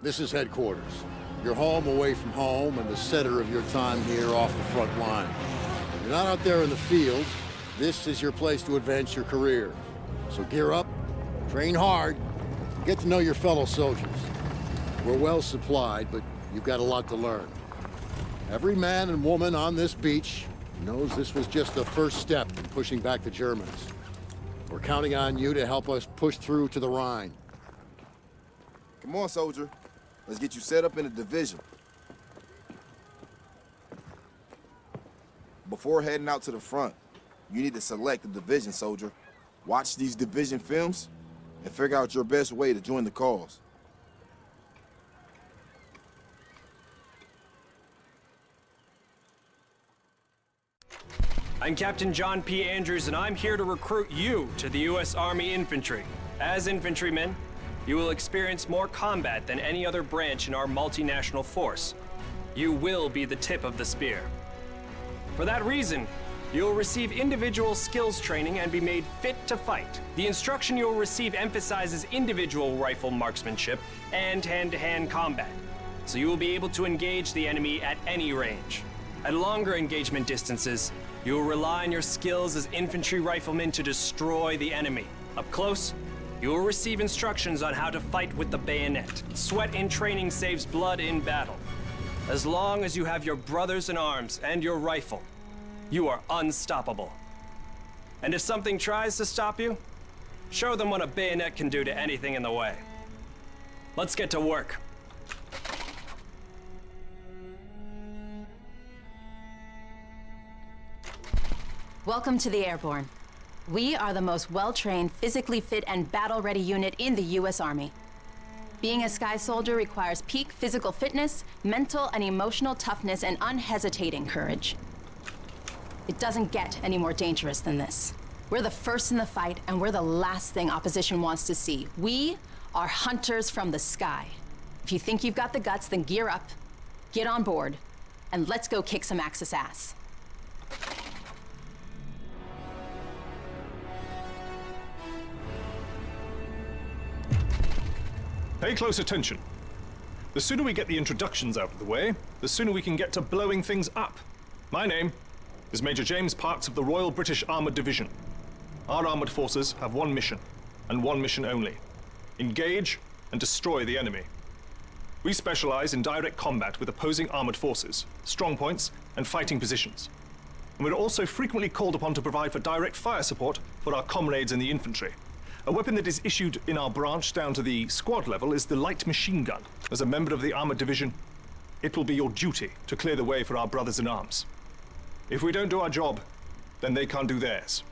This is headquarters. Your home away from home and the center of your time here off the front line. You're not out there in the field. This is your place to advance your career. So gear up, train hard, get to know your fellow soldiers. We're well supplied, but you've got a lot to learn. Every man and woman on this beach knows this was just the first step in pushing back the Germans. We're counting on you to help us push through to the Rhine. Come on, soldier. Let's get you set up in a division. Before heading out to the front, you need to select a division, soldier. Watch these division films and figure out your best way to join the cause. I'm Captain John P. Andrews, and I'm here to recruit you to the U.S. Army Infantry. As infantrymen, you will experience more combat than any other branch in our multinational force. You will be the tip of the spear. For that reason, you'll receive individual skills training and be made fit to fight. The instruction you'll receive emphasizes individual rifle marksmanship and hand-to-hand combat, so you will be able to engage the enemy at any range. At longer engagement distances, you will rely on your skills as infantry riflemen to destroy the enemy. Up close, you will receive instructions on how to fight with the bayonet. Sweat in training saves blood in battle. As long as you have your brothers in arms and your rifle, you are unstoppable. And if something tries to stop you, show them what a bayonet can do to anything in the way. Let's get to work. Welcome to the Airborne. We are the most well-trained, physically fit, and battle-ready unit in the U.S. Army. Being a Sky Soldier requires peak physical fitness, mental and emotional toughness, and unhesitating courage. It doesn't get any more dangerous than this. We're the first in the fight, and we're the last thing opposition wants to see. We are hunters from the sky. If you think you've got the guts, then gear up, get on board, and let's go kick some Axis ass. Pay close attention. The sooner we get the introductions out of the way, the sooner we can get to blowing things up. My name is Major James Parks of the Royal British Armoured Division. Our armoured forces have one mission, and one mission only. Engage and destroy the enemy. We specialize in direct combat with opposing armoured forces, strong points, and fighting positions. And we're also frequently called upon to provide for direct fire support for our comrades in the infantry. A weapon that is issued in our branch down to the squad level is the light machine gun. As a member of the armoured division, it will be your duty to clear the way for our brothers in arms. If we don't do our job, then they can't do theirs.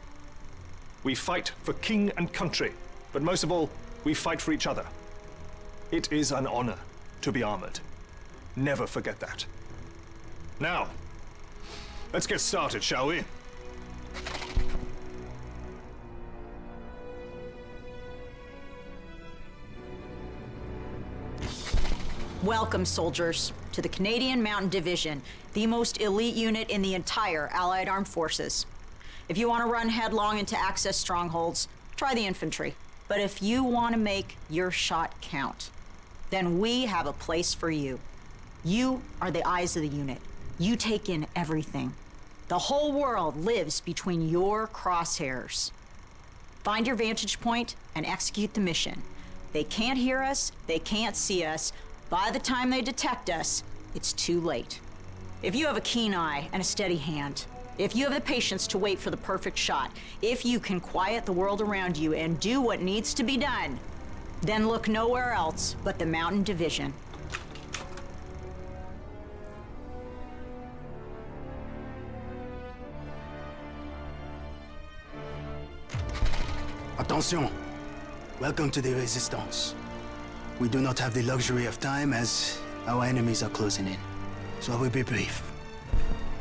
We fight for king and country, but most of all, we fight for each other. It is an honor to be armored. Never forget that. Now, let's get started, shall we? Welcome, soldiers, to the Canadian Mountain Division, the most elite unit in the entire Allied Armed Forces. If you want to run headlong into Axis strongholds, try the infantry. But if you want to make your shot count, then we have a place for you. You are the eyes of the unit. You take in everything. The whole world lives between your crosshairs. Find your vantage point and execute the mission. They can't hear us, they can't see us. By the time they detect us, it's too late. If you have a keen eye and a steady hand, if you have the patience to wait for the perfect shot, if you can quiet the world around you and do what needs to be done, then look nowhere else but the Mountain Division. Attention! Welcome to the Resistance. We do not have the luxury of time as our enemies are closing in, so I will be brief.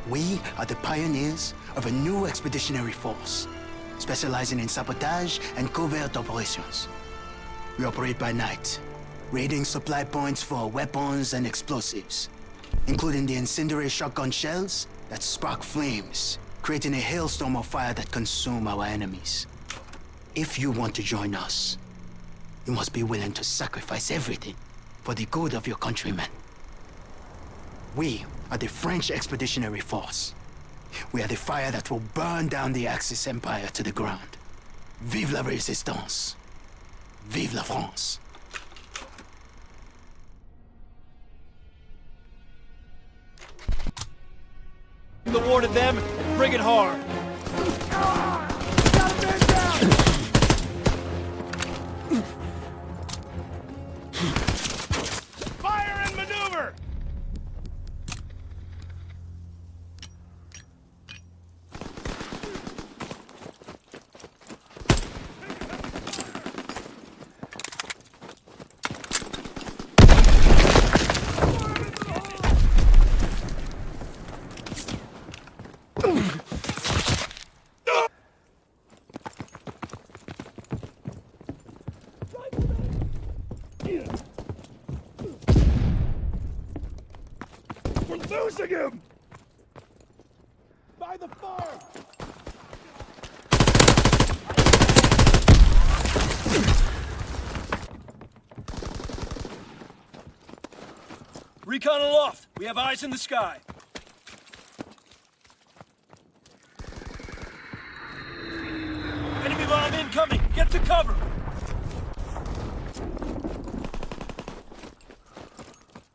We are the pioneers of a new expeditionary force, specializing in sabotage and covert operations. We operate by night, raiding supply points for weapons and explosives, including the incendiary shotgun shells that spark flames, creating a hailstorm of fire that consume our enemies. If you want to join us, you must be willing to sacrifice everything for the good of your countrymen. We are the French Expeditionary Force. We are the fire that will burn down the Axis Empire to the ground. Vive la Résistance! Vive la France! The war to them and bring it hard. Fire and maneuver! We're losing him! By the farm! Recon aloft! We have eyes in the sky! Enemy bomb incoming! Get to cover!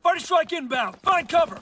Fighter strike inbound! Find cover!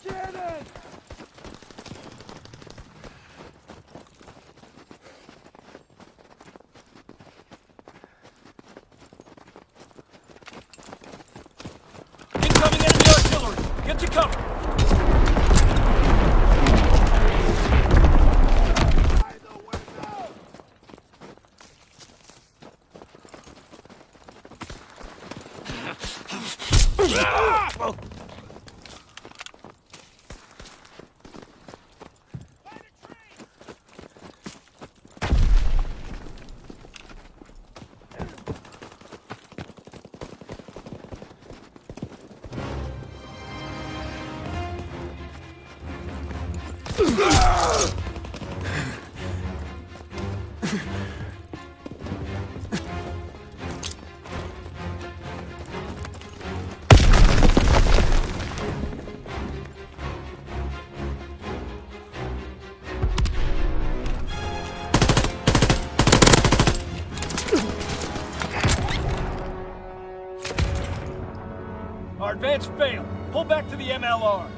Cannon! Incoming enemy artillery! Get to cover! By the window! Ah! Our advance failed. Pull back to the MLR.